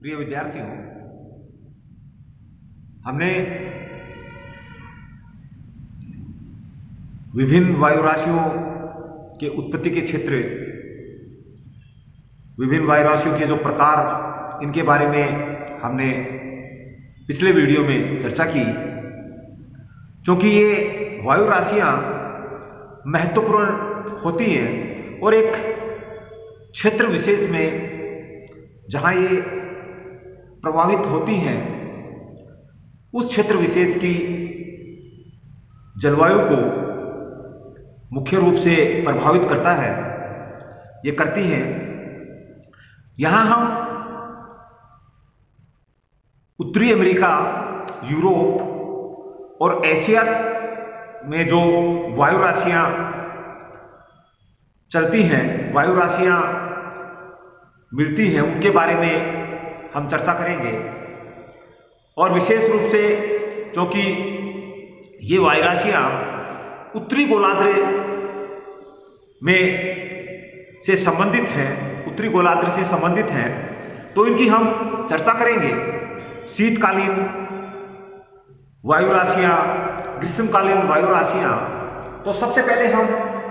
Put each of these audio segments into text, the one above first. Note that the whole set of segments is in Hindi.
प्रिय विद्यार्थियों, हमने विभिन्न वायु राशियों के उत्पत्ति के क्षेत्र, विभिन्न वायु राशियों के जो प्रकार, इनके बारे में हमने पिछले वीडियो में चर्चा की। क्योंकि ये वायु राशियां महत्वपूर्ण होती हैं और एक क्षेत्र विशेष में जहां ये प्रभावित होती हैं, उस क्षेत्र विशेष की जलवायु को मुख्य रूप से प्रभावित करता है, ये करती हैं। यहाँ हम उत्तरी अमेरिका, यूरोप और एशिया में जो वायु राशियां चलती हैं, वायु राशियां मिलती हैं, उनके बारे में हम चर्चा करेंगे। और विशेष रूप से क्योंकि ये वायु राशियां उत्तरी गोलार्ध में से संबंधित हैं, उत्तरी गोलार्ध से संबंधित हैं, तो इनकी हम चर्चा करेंगे। शीतकालीन वायु राशियां, ग्रीष्मकालीन वायु राशियां। तो सबसे पहले हम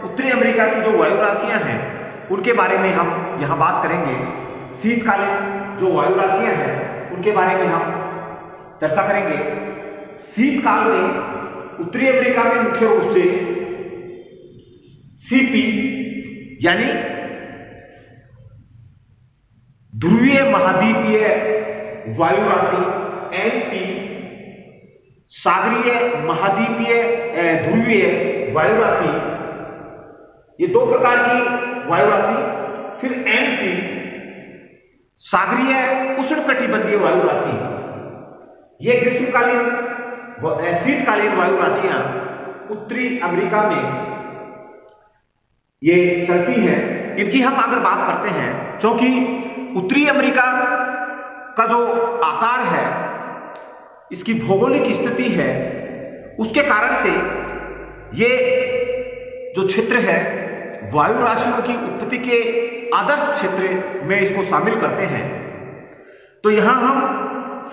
उत्तरी अमेरिका की जो वायु राशियां हैं उनके बारे में हम यहाँ बात करेंगे। शीतकालीन जो वायु राशियां हैं उनके बारे में हम चर्चा करेंगे। शीतकाल में उत्तरी अमेरिका में मुख्य रूप से सीपी यानी ध्रुवीय महाद्वीपीय वायु राशि, एनपी सागरीय महाद्वीपीय ध्रुवीय वायु राशि, ये दो प्रकार की वायु राशि। फिर एनपी सागरीय उष्णकटिबंधीय वायु राशि, ये ग्रीष्मकालीन शीतकालीन वायु राशियां उत्तरी अमेरिका में ये चलती हैं। इनकी हम अगर बात करते हैं, क्योंकि उत्तरी अमेरिका का जो आकार है, इसकी भौगोलिक स्थिति है, उसके कारण से ये जो क्षेत्र है वायु राशियों की उत्पत्ति के आदर्श क्षेत्र में इसको शामिल करते हैं। तो यहां हम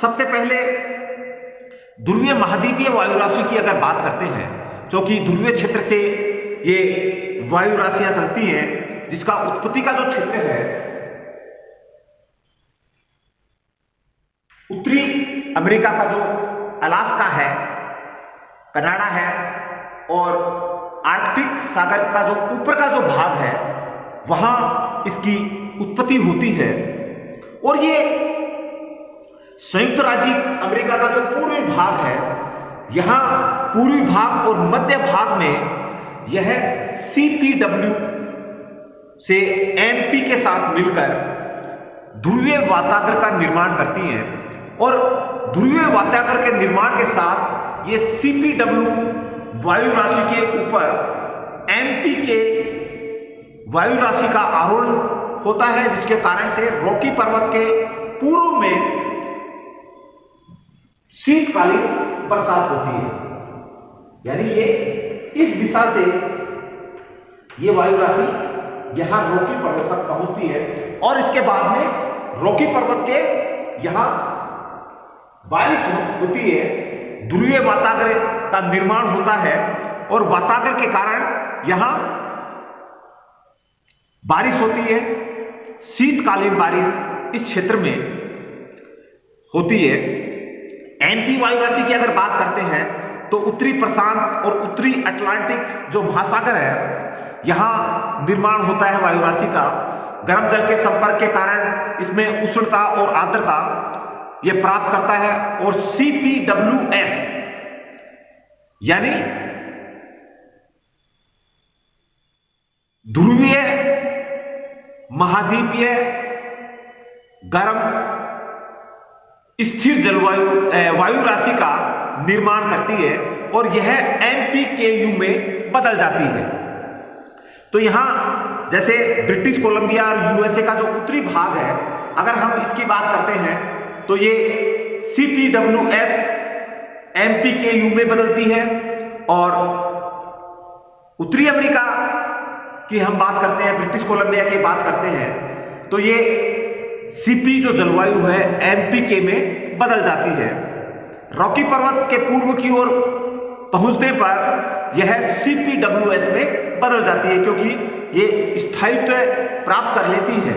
सबसे पहले ध्रुवीय महाद्वीपीय वायु राशि की अगर बात करते हैं, क्योंकि ध्रुवीय क्षेत्र से ये वायु राशियां चलती हैं, जिसका उत्पत्ति का जो क्षेत्र है उत्तरी अमेरिका का जो अलास्का है, कनाडा है और आर्कटिक सागर का जो ऊपर का जो भाग है, वहां इसकी उत्पत्ति होती है। और ये संयुक्त राज्य अमेरिका का जो पूर्वी भाग है, यहां पूर्वी भाग और मध्य भाग में यह CPW से NP के साथ मिलकर ध्रुवीय वातागर का निर्माण करती हैं। और ध्रुवीय वातागर के निर्माण के साथ ये CPW वायु राशि के ऊपर NP के वायु राशि का आरोहण होता है, जिसके कारण से रॉकी पर्वत के पूर्व में शीतकालीन बरसात होती है। यानी ये इस दिशा से ये वायु राशि यहां रॉकी पर्वत तक पहुंचती है और इसके बाद में रॉकी पर्वत के यहां बारिश होती है, ध्रुवीय वातागर का निर्माण होता है और वातागर के कारण यहां बारिश होती है। शीतकालीन बारिश इस क्षेत्र में होती है। एनपी वायु राशि की अगर बात करते हैं तो उत्तरी प्रशांत और उत्तरी अटलांटिक जो महासागर है, यहां निर्माण होता है वायु राशि का। गर्म जल के संपर्क के कारण इसमें उष्णता और आर्द्रता ये प्राप्त करता है। और CPWS यानी ध्रुवीय महाद्वीपीय गर्म स्थिर जलवायु वायु राशि का निर्माण करती है और यह NPKU में बदल जाती है। तो यहां जैसे ब्रिटिश कोलंबिया और USA का जो उत्तरी भाग है, अगर हम इसकी बात करते हैं तो ये CPWS NPKU में बदलती है। और उत्तरी अमेरिका की हम बात करते हैं, ब्रिटिश कोलंबिया की बात करते हैं, तो ये सीपी जो जलवायु है एमपीके में बदल जाती है। रॉकी पर्वत के पूर्व की ओर पहुंचने पर यह सीपीडब्ल्यूएस में बदल जाती है, क्योंकि ये स्थायित्व प्राप्त कर लेती है।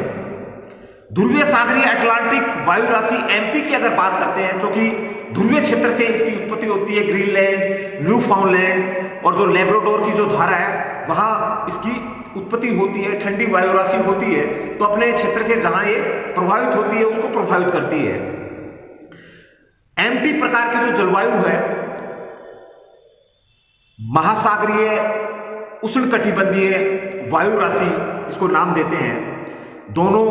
ध्रुवीय सागरीय अटलांटिक वायु राशि एमपी की अगर बात करते हैं, जो कि ध्रुवीय क्षेत्र से इसकी उत्पत्ति होती है, ग्रीनलैंड, न्यूफाउंडलैंड और जो लेब्राडोर की जो धारा है वहां इसकी उत्पत्ति होती है, ठंडी वायु राशि होती है, तो अपने क्षेत्र से जहां ये प्रभावित होती है उसको प्रभावित करती है। एमपी प्रकार की जो जलवायु है महासागरीय उष्णकटिबंधीय वायु राशि इसको नाम देते हैं। दोनों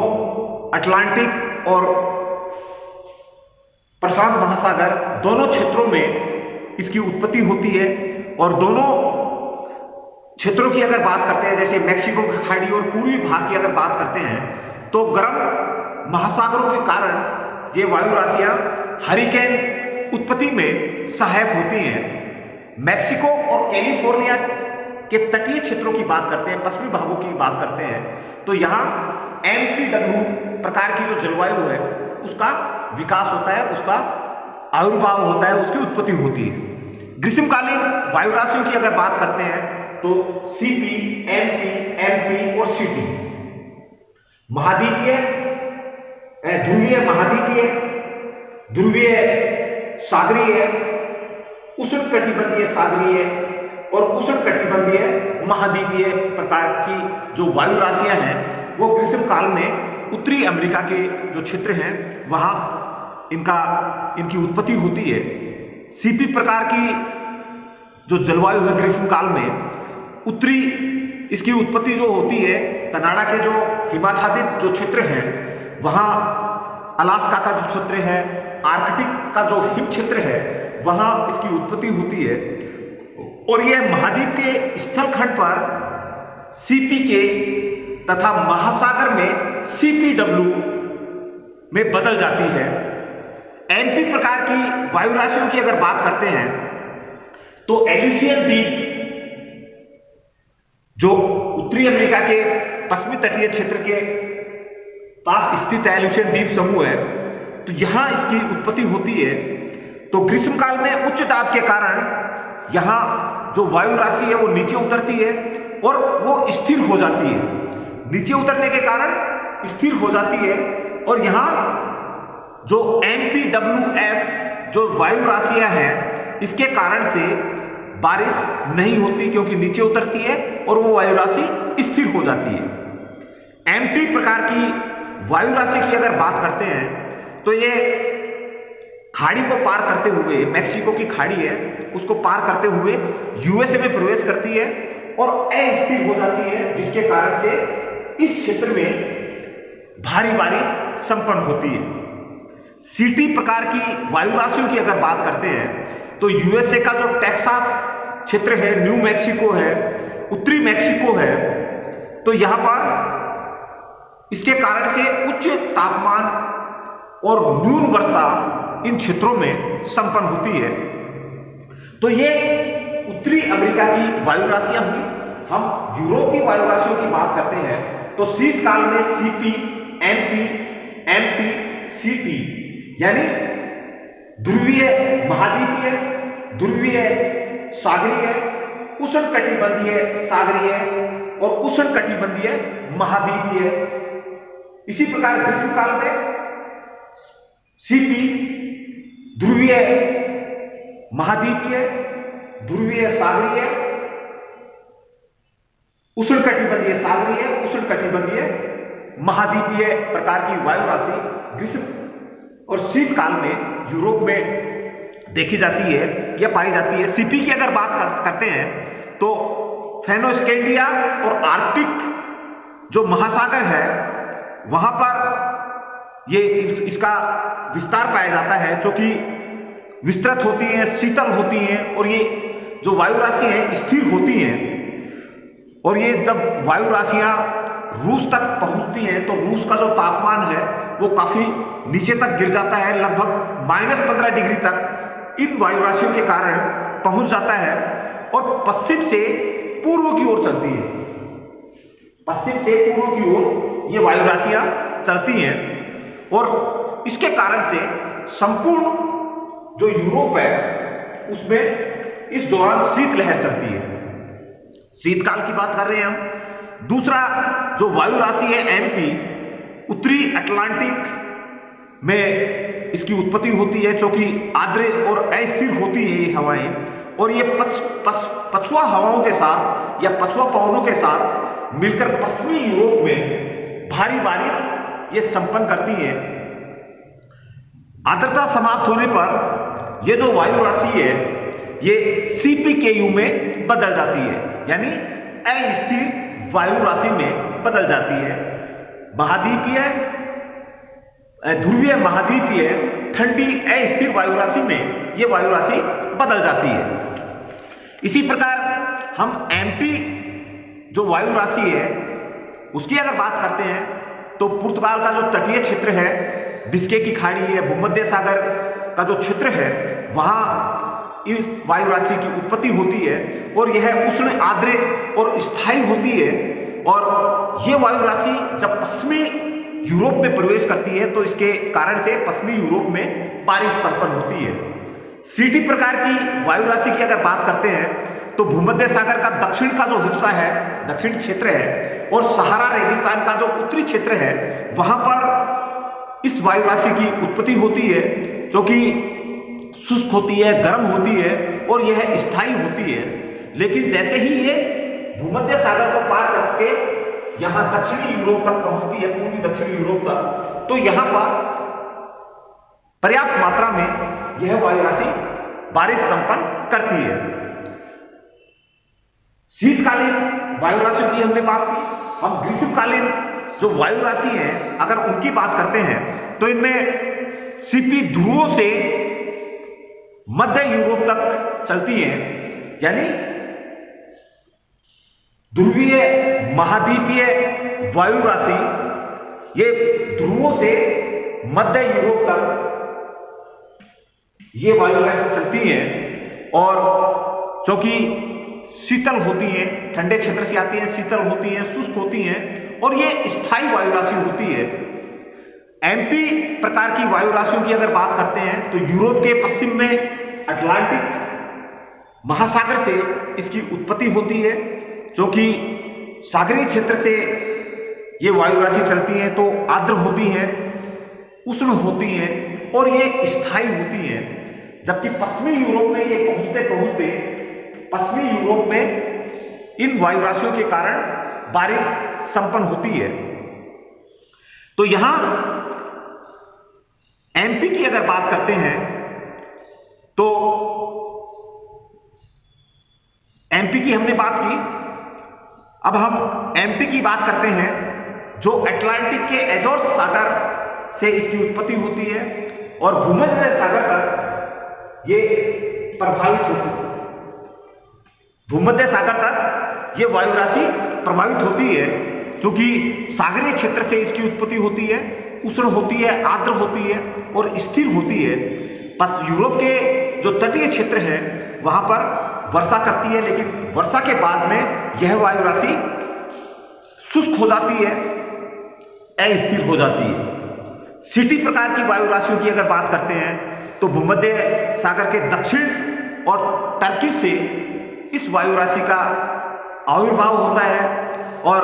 अटलांटिक और प्रशांत महासागर दोनों क्षेत्रों में इसकी उत्पत्ति होती है, और दोनों क्षेत्रों की अगर बात करते हैं, जैसे मैक्सिको की खाड़ी और पूर्वी भाग की अगर बात करते हैं, तो गर्म महासागरों के कारण ये वायु राशियां हरिकेन उत्पत्ति में सहायक होती हैं। मैक्सिको और कैलिफोर्निया के तटीय क्षेत्रों की बात करते हैं, पश्चिमी भागों की बात करते हैं, तो यहाँ एमपीडब्ल्यू प्रकार की जो जलवायु है उसका विकास होता है, उसका आविर्भाव होता है, उसकी उत्पत्ति होती है। ग्रीष्मकालीन वायु राशियों की अगर बात करते हैं तो सीपी, एमपी, एमपी और सीटी महाद्वीपीय, ध्रुवीय महाद्वीपीय, ध्रुवीय सागरीय, उष्णकटिबंधीय सागरीय और उष्णकटिबंधीय महाद्वीपीय प्रकार की जो वायु राशियां हैं वो ग्रीष्म काल में उत्तरी अमेरिका के जो क्षेत्र हैं वहां इनकी उत्पत्ति होती है। सीपी प्रकार की जो जलवायु है ग्रीष्म काल में उत्तरी इसकी उत्पत्ति जो होती है कनाडा के जो हिमाच्छादित जो क्षेत्र हैं वहां, अलास्का का जो क्षेत्र है, आर्कटिक का जो हिम क्षेत्र है वहां इसकी उत्पत्ति होती है, और यह महाद्वीप के स्थलखंड पर सीपी के तथा महासागर में सीपीडब्ल्यू में बदल जाती है। एमपी प्रकार की वायु राशियों की अगर बात करते हैं तो एल्यूशियन द्वीप जो उत्तरी अमेरिका के पश्चिमी तटीय क्षेत्र के पास स्थित एल्यूशियन द्वीप समूह है, तो यहां इसकी उत्पत्ति होती है। तो ग्रीष्मकाल में उच्च दाब के कारण यहां जो वायु राशि है वो नीचे उतरती है और वो स्थिर हो जाती है। नीचे उतरने के कारण स्थिर हो जाती है, और यहां जो एमपीडब्ल्यूएस जो वायु राशियां हैं इसके कारण से बारिश नहीं होती, क्योंकि नीचे उतरती है और वो वायु राशि स्थिर हो जाती है। एमटी प्रकार की वायु राशि की अगर बात करते हैं तो ये खाड़ी को पार करते हुए, मैक्सिको की खाड़ी है उसको पार करते हुए यूएसए में प्रवेश करती है और अस्थिर हो जाती है, जिसके कारण से इस क्षेत्र में भारी बारिश संपन्न होती है। सीटी प्रकार की वायु राशियों की अगर बात करते हैं तो यूएसए का जो टेक्सास क्षेत्र है, न्यू मैक्सिको है, उत्तरी मैक्सिको है, तो यहां पर इसके कारण से उच्च तापमान और न्यून वर्षा इन क्षेत्रों में संपन्न होती है। तो ये उत्तरी अमेरिका की वायु राशियां हुई। हम यूरोप की वायु राशियों की बात करते हैं तो शीतकाल में सीपी, एमपी, एमटी, सीटी यानी ध्रुवीय महाद्वीपीय, ध्रुवीय सागरीय, उष्णकटिबंधीय सागरीय और उष्णकटिबंधीय महाद्वीपीय। इसी प्रकार ग्रीष्मकाल में सीपी ध्रुवीय महाद्वीपीय, ध्रुवीय सागरीय, उष्णकटिबंधीय सागरीय, उष्णकटिबंधीय महाद्वीपीय प्रकार की वायु राशि ग्रीष्म और शीतकाल में यूरोप में देखी जाती है या पाई जाती है। सीपी की अगर बात करते हैं तो फेनोस्केंडिया और आर्कटिक जो महासागर है वहां पर ये इसका विस्तार पाया जाता है, जो कि विस्तृत होती हैं, शीतल होती हैं, और ये जो वायु राशि है स्थिर होती हैं। और ये जब वायु राशियां रूस तक पहुंचती हैं तो रूस का जो तापमान है वो काफी नीचे तक गिर जाता है, लगभग -15 डिग्री तक इन वायु राशियों के कारण पहुंच जाता है, और पश्चिम से पूर्व की ओर चलती है। पश्चिम से पूर्व की ओर ये वायु राशियां चलती हैं। और इसके कारण से संपूर्ण जो यूरोप है उसमें इस दौरान शीतलहर चलती है। शीतकाल की बात कर रहे हैं हम। दूसरा जो वायु राशि है एमपी, उत्तरी अटलांटिक में इसकी उत्पत्ति होती है, जो कि आर्द्र और अस्थिर होती है ये हवाएं, और ये पछुआ हवाओं के साथ या पछुआ पवनों के साथ मिलकर पश्चिमी यूरोप में भारी बारिश ये संपन्न करती है। आर्द्रता समाप्त होने पर ये जो वायु राशि है ये CPKU में बदल जाती है, यानी अस्थिर वायु राशि में बदल जाती है। महाद्वीपीय ध्रुवीय महाद्वीपीय ठंडी अस्थिर वायु राशि में यह वायु राशि बदल जाती है। इसी प्रकार हम एमटी जो वायु राशि है उसकी अगर बात करते हैं तो पुर्तगाल का जो तटीय क्षेत्र है, बिस्के की खाड़ी है, भूमध्य सागर का जो क्षेत्र है, वहां इस वायु राशि की उत्पत्ति होती है और यह उष्ण आर्द्र और स्थायी होती है। और यह वायु राशि जब पश्चिमी यूरोप में प्रवेश करती है तो इसके कारण से पश्चिमी यूरोप में बारिश संपन्न होती है। सीटी प्रकार की वायु राशि की अगर बात करते हैं तो भूमध्य सागर का दक्षिण का जो हिस्सा है, दक्षिण क्षेत्र है, और सहारा रेगिस्तान का जो उत्तरी क्षेत्र है, वहां पर इस वायु राशि की उत्पत्ति होती है, जो कि शुष्क होती है, गर्म होती है और यह स्थायी होती है। लेकिन जैसे ही ये भूमध्य सागर को पार करके यहां दक्षिणी यूरोप तक पहुंचती है, पूर्वी दक्षिणी यूरोप तक, तो यहां पर पर्याप्त मात्रा में यह वायु राशि बारिश संपन्न करती है। शीतकालीन वायु राशि की हमने बात की। हम ग्रीष्मकालीन जो वायु राशि है अगर उनकी बात करते हैं तो इनमें सीपी ध्रुवों से मध्य यूरोप तक चलती है, यानी ध्रुवीय महाद्वीपीय वायु राशि ये ध्रुवों से मध्य यूरोप तक ये वायु राशि चलती है और जो कि शीतल होती है, ठंडे क्षेत्र से आती है, शीतल होती है, शुष्क होती है और ये स्थायी वायु राशि होती है। एमपी प्रकार की वायु राशियों की अगर बात करते हैं तो यूरोप के पश्चिम में अटलांटिक महासागर से इसकी उत्पत्ति होती है, जो कि सागरीय क्षेत्र से ये वायु राशि चलती है तो आर्द्र होती है, उष्ण होती है और ये स्थायी होती है। जबकि पश्चिमी यूरोप में ये पहुंचते पहुंचते पश्चिमी यूरोप में इन वायु राशियों के कारण बारिश संपन्न होती है। तो यहां एमपी की अगर बात करते हैं तो एमपी की हमने बात की। अब हम एमपी की बात करते हैं जो अटलांटिक के एजोर सागर से इसकी उत्पत्ति होती है और भूमध्य सागर तक ये प्रभावित होती है। भूमध्य सागर तक ये वायु राशि प्रभावित होती है, क्योंकि सागरीय क्षेत्र से इसकी उत्पत्ति होती है, उष्ण होती है, आर्द्र होती है और स्थिर होती है। बस यूरोप के जो तटीय क्षेत्र है वहां पर वर्षा करती है, लेकिन वर्षा के बाद में यह वायु राशि शुष्क हो जाती है, अस्थिर हो जाती है। सीटी प्रकार की वायु राशियों की अगर बात करते हैं तो भूमध्य सागर के दक्षिण और टर्की से इस वायु राशि का आविर्भाव होता है और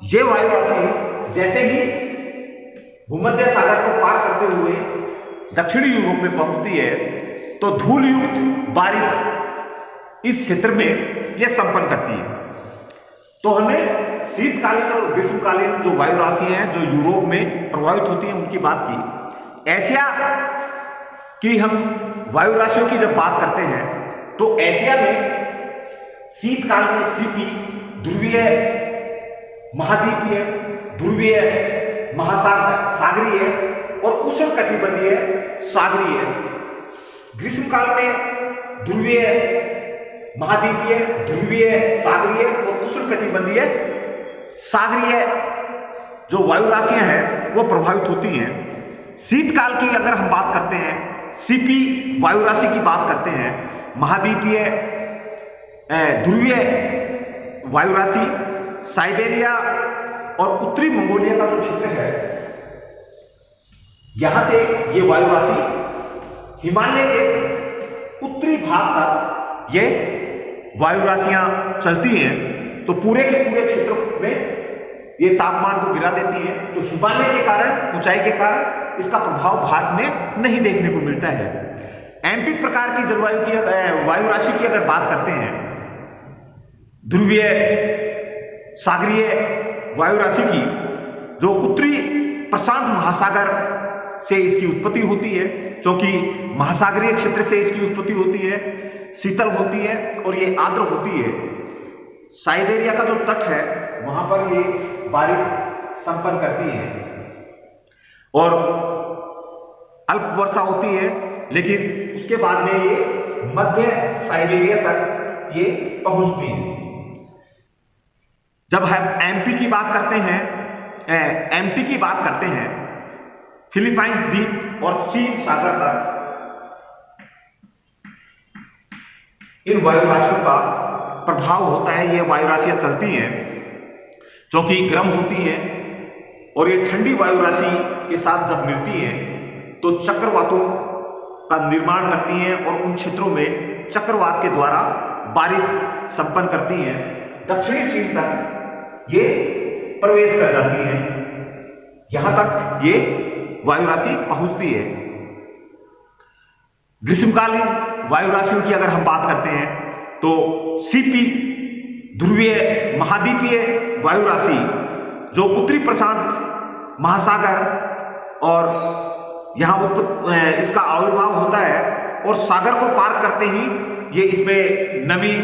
यह वायु राशि जैसे ही भूमध्य सागर को पार करते हुए दक्षिणी यूरोप में पहुंचती है तो धूल युक्त बारिश इस क्षेत्र में यह संपन्न करती है। तो हमें शीतकालीन और ग्रीष्मकालीन जो वायु राशि हैं जो यूरोप में प्रभावित होती हैं उनकी बात की। एशिया की हम वायु राशियों की जब बात करते हैं तो एशिया में शीतकाल में सीपी ध्रुवीय महाद्वीपीय, ध्रुवीय महासागरीय और उष्णकटिबंधीय सागरीय। ग्रीष्मकाल में ध्रुवीय महाद्वीपीय, ध्रुवीय सागरीय और उष्णकटिबंधीय सागरीय जो वायु राशियां हैं वो प्रभावित होती हैं। शीतकाल की अगर हम बात करते हैं, सीपी वायु राशि की बात करते हैं, महाद्वीपीय ध्रुवीय वायु राशि साइबेरिया और उत्तरी मंगोलिया का जो क्षेत्र है यहां से ये वायु राशि हिमालय के उत्तरी भाग तक ये वायु राशियां चलती हैं, तो पूरे के पूरे क्षेत्र में ये तापमान को गिरा देती है। तो हिमालय के कारण, ऊंचाई के कारण इसका प्रभाव भारत में नहीं देखने को मिलता है। एमपी प्रकार की जलवायु की वायु राशि की अगर बात करते हैं, ध्रुवीय सागरीय वायु राशि की, जो उत्तरी प्रशांत महासागर से इसकी उत्पत्ति होती है, क्योंकि महासागरीय क्षेत्र से इसकी उत्पत्ति होती है, शीतल होती है और ये आर्द्र होती है। साइबेरिया का जो तट है वहां पर ये बारिश संपन्न करती है और अल्प वर्षा होती है, लेकिन उसके बाद में ये मध्य साइबेरिया तक ये पहुंचती है। जब हम एमपी की बात करते हैं, एमटी की बात करते हैं, फिलीपाइंस द्वीप और चीन सागर तक इन वायु राशियों का प्रभाव होता है। ये वायु राशियां चलती हैं जो कि गर्म होती हैं और ये ठंडी वायु राशि के साथ जब मिलती हैं तो चक्रवातों का निर्माण करती हैं और उन क्षेत्रों में चक्रवात के द्वारा बारिश संपन्न करती हैं। दक्षिणी चीन तक ये प्रवेश कर जाती हैं, यहां तक ये वायु राशि पहुंचती है। ग्रीष्मकालीन वायु राशियों की अगर हम बात करते हैं तो सीपी ध्रुवीय महाद्वीपीय वायु राशि जो उत्तरी प्रशांत महासागर और यहाँ इसका आविर्भाव होता है और सागर को पार करते ही ये इसमें नमी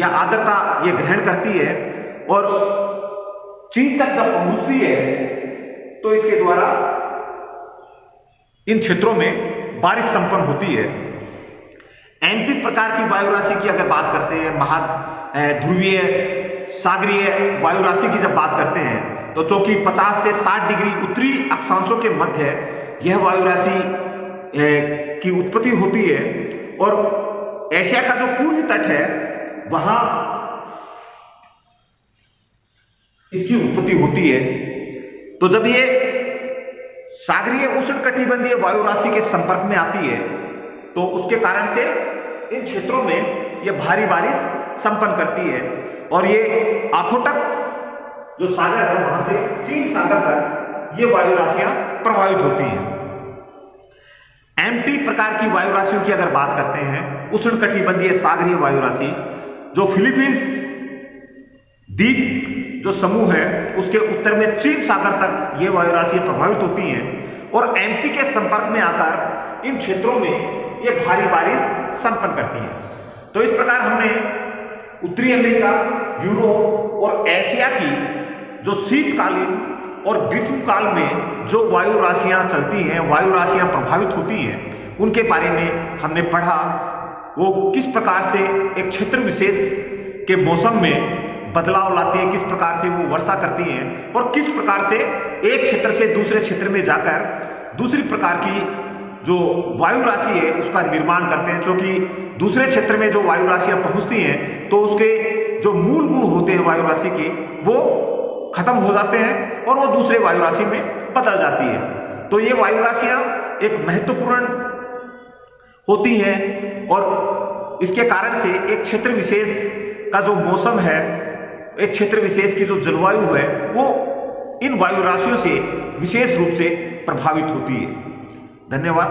या आर्द्रता ये ग्रहण करती है और चीन तक जब पहुंचती है तो इसके द्वारा इन क्षेत्रों में बारिश संपन्न होती है। एमपी प्रकार की वायु राशि की अगर बात करते हैं, ध्रुवीय सागरीय वायु राशि की जब बात करते हैं तो चूंकि 50 से 60 डिग्री उत्तरी अक्षांशों के मध्य यह वायु राशि की उत्पत्ति होती है और एशिया का जो पूर्वी तट है वहां इसकी उत्पत्ति होती है। तो जब ये सागरीय उष्णकटिबंधीय वायु राशि के संपर्क में आती है तो उसके कारण से इन क्षेत्रों में यह भारी बारिश संपन्न करती है और ये आंखों तक जो सागर है वहां से चीन सागर तक ये वायु राशियां प्रभावित होती हैं। एमटी प्रकार की वायु राशियों की अगर बात करते हैं, उष्णकटिबंधीय सागरीय वायु राशि जो फिलीपींस द्वीप जो समूह है उसके उत्तर में चीन सागर तक ये वायु राशि प्रभावित होती हैं और एमपी के संपर्क में आकर इन क्षेत्रों में ये भारी बारिश संपन्न करती है। तो इस प्रकार हमने उत्तरी अमेरिका, यूरोप और एशिया की जो शीतकालीन और ग्रीष्मकाल में जो वायु राशियां चलती हैं, वायु राशियां प्रभावित होती हैं, उनके बारे में हमने पढ़ा। वो किस प्रकार से एक क्षेत्र विशेष के मौसम में बदलाव लाती है, किस प्रकार से वो वर्षा करती हैं और किस प्रकार से एक क्षेत्र से दूसरे क्षेत्र में जाकर दूसरी प्रकार की जो वायु राशि है उसका निर्माण करते हैं। क्योंकि दूसरे क्षेत्र में जो वायु राशियां पहुंचती हैं तो उसके जो मूल गुण होते हैं वायु राशि के वो खत्म हो जाते हैं और वो दूसरे वायु राशि में बदल जाती है। तो ये वायु राशियां एक महत्वपूर्ण होती हैं और इसके कारण से एक क्षेत्र विशेष का जो मौसम है, एक क्षेत्र विशेष की जो जलवायु है वो इन वायु राशियों से विशेष रूप से प्रभावित होती है। धन्यवाद।